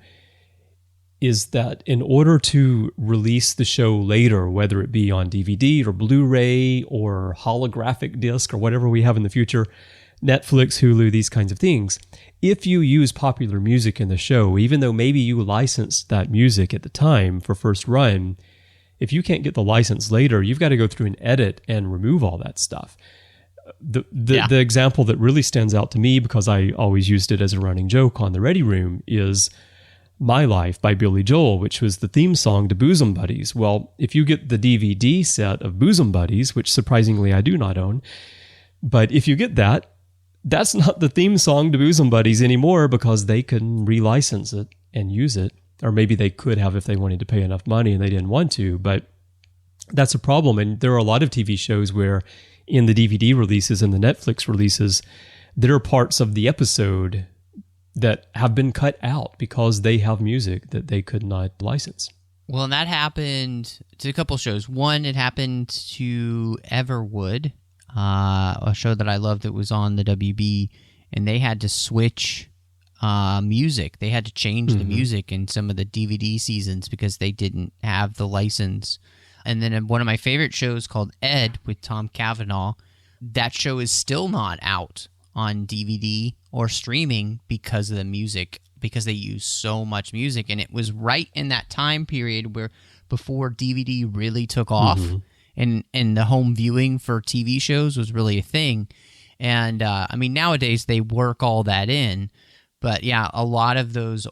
S1: is that in order to release the show later, whether it be on DVD or Blu-ray or holographic disc or whatever we have in the future, Netflix, Hulu, these kinds of things, if you use popular music in the show, even though maybe you licensed that music at the time for first run, if you can't get the license later, you've got to go through and edit and remove all that stuff. The example that really stands out to me, because I always used it as a running joke on the Ready Room, is My Life by Billy Joel, which was the theme song to Bosom Buddies. Well, if you get the DVD set of Bosom Buddies, which surprisingly I do not own, but if you get that, that's not the theme song to Bosom Buddies anymore, because they couldn't relicense it and use it. Or maybe they could have if they wanted to pay enough money and they didn't want to, but that's a problem. And there are a lot of TV shows where in the DVD releases and the Netflix releases, there are parts of the episode that have been cut out because they have music that they could not license.
S3: Well, and that happened to a couple shows. One, it happened to Everwood, a show that I loved that was on the WB, and they had to switch music. They had to change the music in some of the DVD seasons because they didn't have the license. And then one of my favorite shows called Ed with Tom Cavanaugh, that show is still not out on DVD or streaming because of the music because they use so much music. And it was right in that time period where before DVD really took off and the home viewing for TV shows was really a thing. And I mean, nowadays they work all that in. But yeah, a lot of those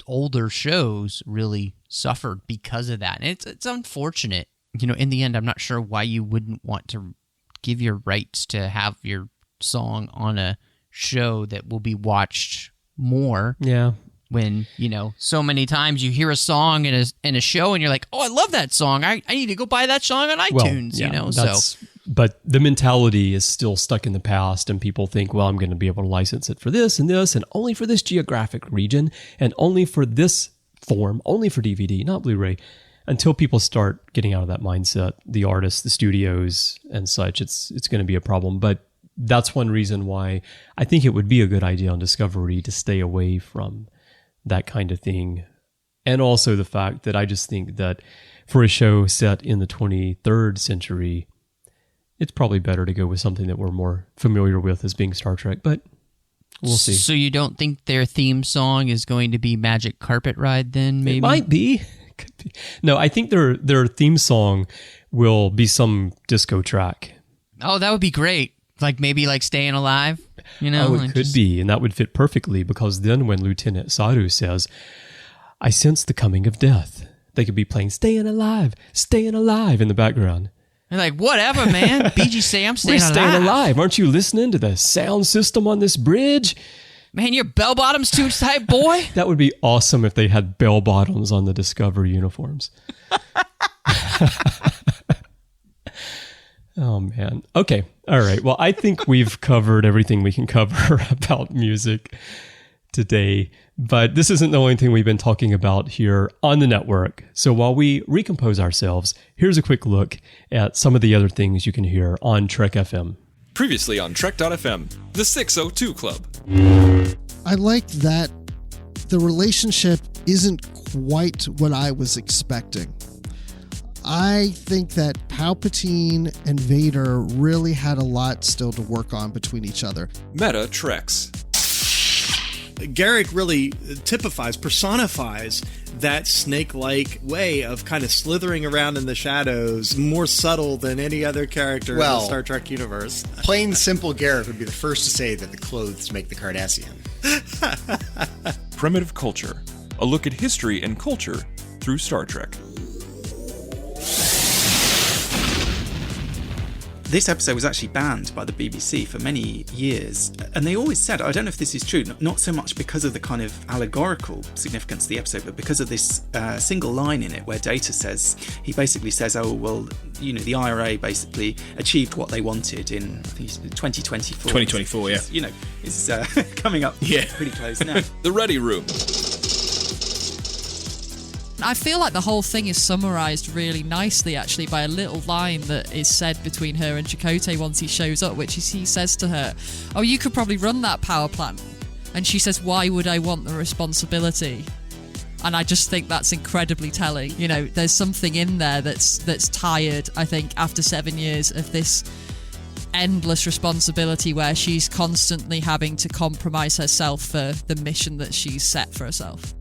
S3: older shows really suffered because of that. And it's unfortunate. You know, in the end, I'm not sure why you wouldn't want to give your rights to have your song on a show that will be watched more. Yeah. When, you know, so many times you hear a song in a show and you're like, oh, I love that song. I need to go buy that song on iTunes, you know.
S1: But the mentality is still stuck in the past, and people think, well, I'm going to be able to license it for this, and only for this geographic region, and only for this form, only for DVD, not Blu-ray. Until people start getting out of that mindset, the artists, the studios, and such, it's going to be a problem. But that's one reason why I think it would be a good idea on Discovery to stay away from that kind of thing. And also the fact that I just think that for a show set in the 23rd century, it's probably better to go with something that we're more familiar with as being Star Trek, but we'll see.
S3: So you don't think their theme song is going to be Magic Carpet Ride then, maybe?
S1: It might be. Could be. No, I think their theme song will be some disco track.
S3: Oh, that would be great. Maybe Staying Alive, you know?
S1: Oh, it could be, and that would fit perfectly, because then when Lieutenant Saru says, I sense the coming of death, they could be playing Staying Alive in the background.
S3: They're like, whatever, man. BG say I'm staying alive.
S1: We're staying alive. Aren't you listening to the sound system on this bridge?
S3: Man, your bell bottoms too tight, boy.
S1: That would be awesome if they had bell bottoms on the Discovery uniforms. Oh, man. Okay. All right. Well, I think we've covered everything we can cover about music today, but this isn't the only thing we've been talking about here on the network. So while we recompose ourselves, here's a quick look at some of the other things you can hear on Trek FM.
S4: Previously on Trek.fm, the 602 Club.
S5: I like that the relationship isn't quite what I was expecting. I think that Palpatine and Vader really had a lot still to work on between each other.
S4: Meta Treks.
S6: Garrick really personifies that snake-like way of kind of slithering around in the shadows, more subtle than any other character in the Star Trek universe.
S7: Plain simple Garrick would be the first to say that the clothes make the Cardassian.
S4: Primitive Culture. A look at history and culture through Star Trek.
S8: This episode was actually banned by the BBC for many years, and they always said, I don't know if this is true, not so much because of the kind of allegorical significance of the episode, but because of this single line in it where Data says, he basically says, oh, well, you know, the IRA basically achieved what they wanted in, I think, 2024.
S6: 2024, yeah.
S8: You know, it's coming up pretty close now.
S4: The Ready Room.
S9: I feel like the whole thing is summarised really nicely, actually, by a little line that is said between her and Chakotay once he shows up, which is he says to her, oh, you could probably run that power plant. And she says, why would I want the responsibility? And I just think that's incredibly telling. You know, there's something in there that's tired, I think, after 7 years of this endless responsibility where she's constantly having to compromise herself for the mission that she's set for herself.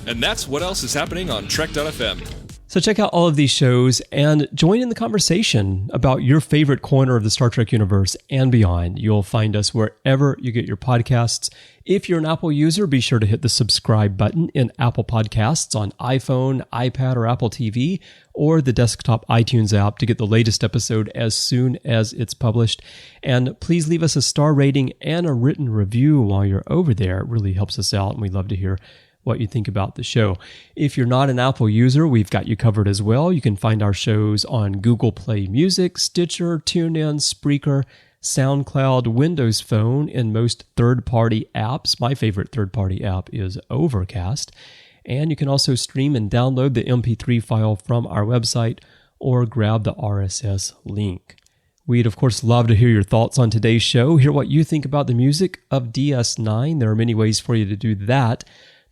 S4: And that's what else is happening on Trek.fm.
S1: So check out all of these shows and join in the conversation about your favorite corner of the Star Trek universe and beyond. You'll find us wherever you get your podcasts. If you're an Apple user, be sure to hit the subscribe button in Apple Podcasts on iPhone, iPad, or Apple TV, or the desktop iTunes app to get the latest episode as soon as it's published. And please leave us a star rating and a written review while you're over there. It really helps us out, and we'd love to hear what you think about the show. If you're not an Apple user, we've got you covered as well. You can find our shows on Google Play Music, Stitcher, TuneIn, Spreaker, SoundCloud, Windows Phone, and most third-party apps. My favorite third-party app is Overcast. And you can also stream and download the MP3 file from our website or grab the RSS link. We'd, of course, love to hear your thoughts on today's show, hear what you think about the music of DS9. There are many ways for you to do that.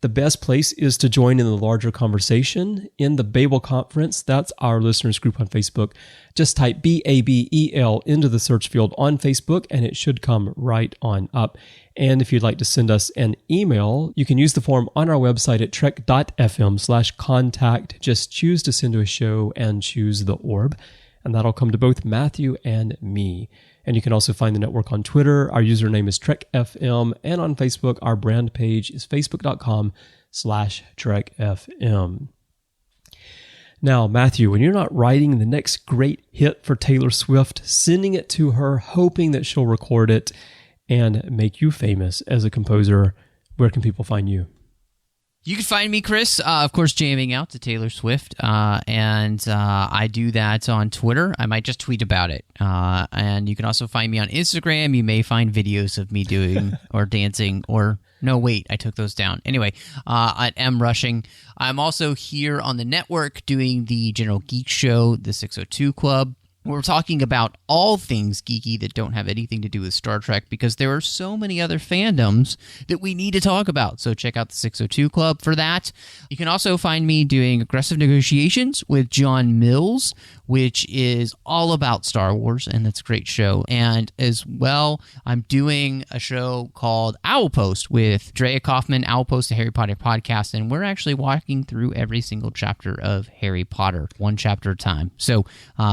S1: the best place is to join in the larger conversation in the Babel Conference. That's our listeners group on Facebook. Just type BABEL into the search field on Facebook, and it should come right on up. And if you'd like to send us an email, you can use the form on our website at trek.fm/contact. Just choose to send to a show and choose the orb, and that'll come to both Matthew and me. And you can also find the network on Twitter. Our username is TrekFM. And on Facebook, our brand page is facebook.com/TrekFM. Now, Matthew, when you're not writing the next great hit for Taylor Swift, sending it to her, hoping that she'll record it and make you famous as a composer, where can people find you?
S3: You can find me, Chris, of course, jamming out to Taylor Swift, and I do that on Twitter. I might just tweet about it. And you can also find me on Instagram. You may find videos of me doing or dancing or... No, wait, I took those down. Anyway, at M Rushing. I'm also here on the network doing the General Geek Show, the 602 Club. We're talking about all things geeky that don't have anything to do with Star Trek because there are so many other fandoms that we need to talk about. So check out the 602 Club for that. You can also find me doing Aggressive Negotiations with John Mills, which is all about Star Wars, and that's a great show. And as well, I'm doing a show called Owl Post with Drea Kaufman, Owl Post, the Harry Potter podcast, and we're actually walking through every single chapter of Harry Potter, one chapter at a time. So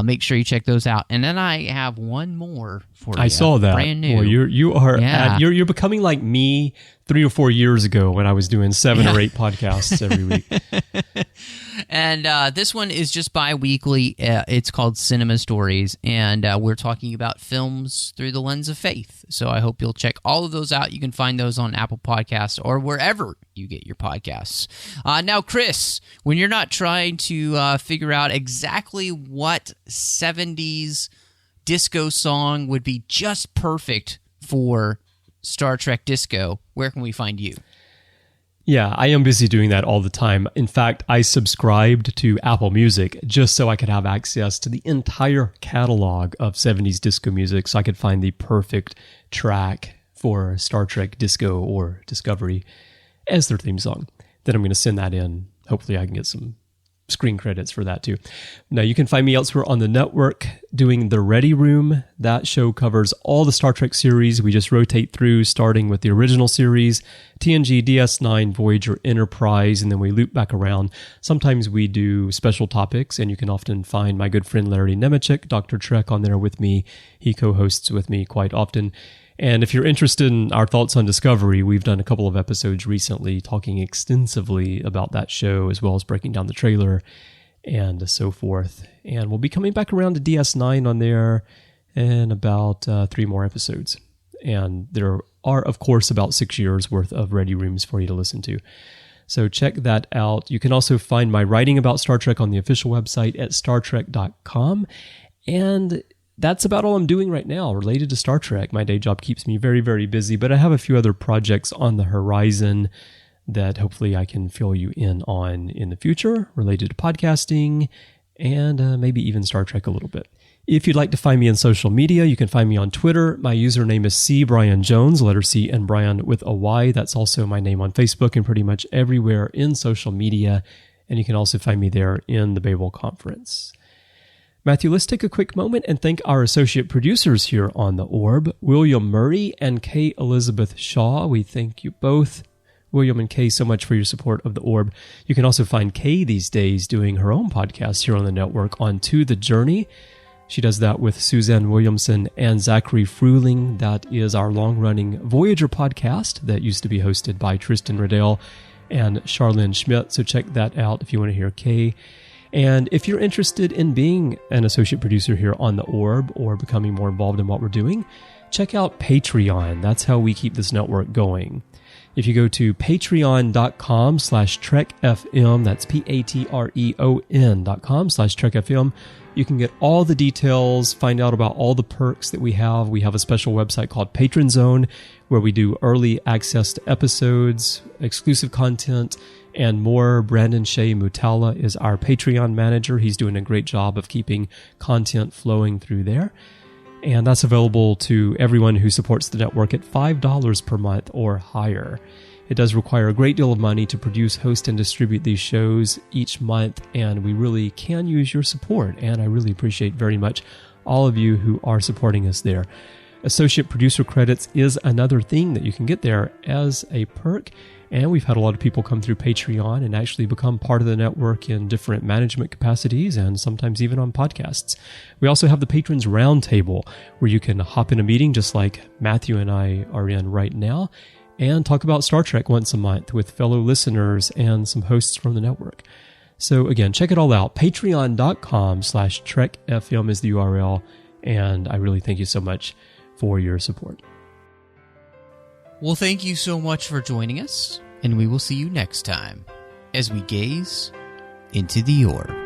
S3: make sure you check those out. And then I have one more for you.
S1: I saw that.
S3: Brand new.
S1: Well, you're becoming like me 3 or 4 years ago when I was doing 7 or 8 podcasts every week.
S3: And this one is just bi-weekly. It's called Cinema Stories, and we're talking about films through the lens of faith. So I hope you'll check all of those out. You can find those on Apple Podcasts or wherever you get your podcasts. Now, Chris, when you're not trying to figure out exactly what 70s disco song would be just perfect for Star Trek disco, where can we find you?
S1: Yeah, I am busy doing that all the time. In fact, I subscribed to Apple Music just so I could have access to the entire catalog of 70s disco music so I could find the perfect track for Star Trek Disco or Discovery as their theme song. Then I'm going to send that in. Hopefully I can get some screen credits for that too. Now, you can find me elsewhere on the network doing The Ready Room. That show covers all the Star Trek series. We just rotate through, starting with the original series, TNG, DS9, Voyager, Enterprise, and then we loop back around. Sometimes we do special topics, and you can often find my good friend Larry Nemechek, Dr. Trek, on there with me. He co-hosts with me quite often. And if you're interested in our thoughts on Discovery, we've done a couple of episodes recently talking extensively about that show, as well as breaking down the trailer and so forth. And we'll be coming back around to DS9 on there in about 3 more episodes. And there are, of course, about 6 years worth of Ready Rooms for you to listen to. So check that out. You can also find my writing about Star Trek on the official website at StarTrek.com. And that's about all I'm doing right now related to Star Trek. My day job keeps me very, very busy, but I have a few other projects on the horizon that hopefully I can fill you in on in the future related to podcasting and maybe even Star Trek a little bit. If you'd like to find me on social media, you can find me on Twitter. My username is C. Bryan Jones, letter C and Bryan with a Y. That's also my name on Facebook and pretty much everywhere in social media. And you can also find me there in the Babel Conference. Matthew, let's take a quick moment and thank our associate producers here on The Orb, William Murray and Kay Elizabeth Shaw. We thank you both, William and Kay, so much for your support of The Orb. You can also find Kay these days doing her own podcast here on the network on To The Journey. She does that with Suzanne Williamson and Zachary Fruling. That is our long-running Voyager podcast that used to be hosted by Tristan Riddell and Charlene Schmidt. So check that out if you want to hear Kay. And if you're interested in being an associate producer here on The Orb or becoming more involved in what we're doing, check out Patreon. That's how we keep this network going. If you go to patreon.com/TrekFM, that's patreon.com/TrekFM, you can get all the details, find out about all the perks that we have. We have a special website called Patron Zone where we do early access to episodes, exclusive content, and more. Brandon Shea Mutala is our Patreon manager. He's doing a great job of keeping content flowing through there. And that's available to everyone who supports the network at $5 per month or higher. It does require a great deal of money to produce, host, and distribute these shows each month, and we really can use your support, and I really appreciate very much all of you who are supporting us there. Associate producer credits is another thing that you can get there as a perk, and we've had a lot of people come through Patreon and actually become part of the network in different management capacities and sometimes even on podcasts. We also have the Patrons Roundtable, where you can hop in a meeting just like Matthew and I are in right now and talk about Star Trek once a month with fellow listeners and some hosts from the network. So again, check it all out. Patreon.com/TrekFM is the URL, and I really thank you so much for your support.
S3: Well, thank you so much for joining us, and we will see you next time as we gaze into the orb.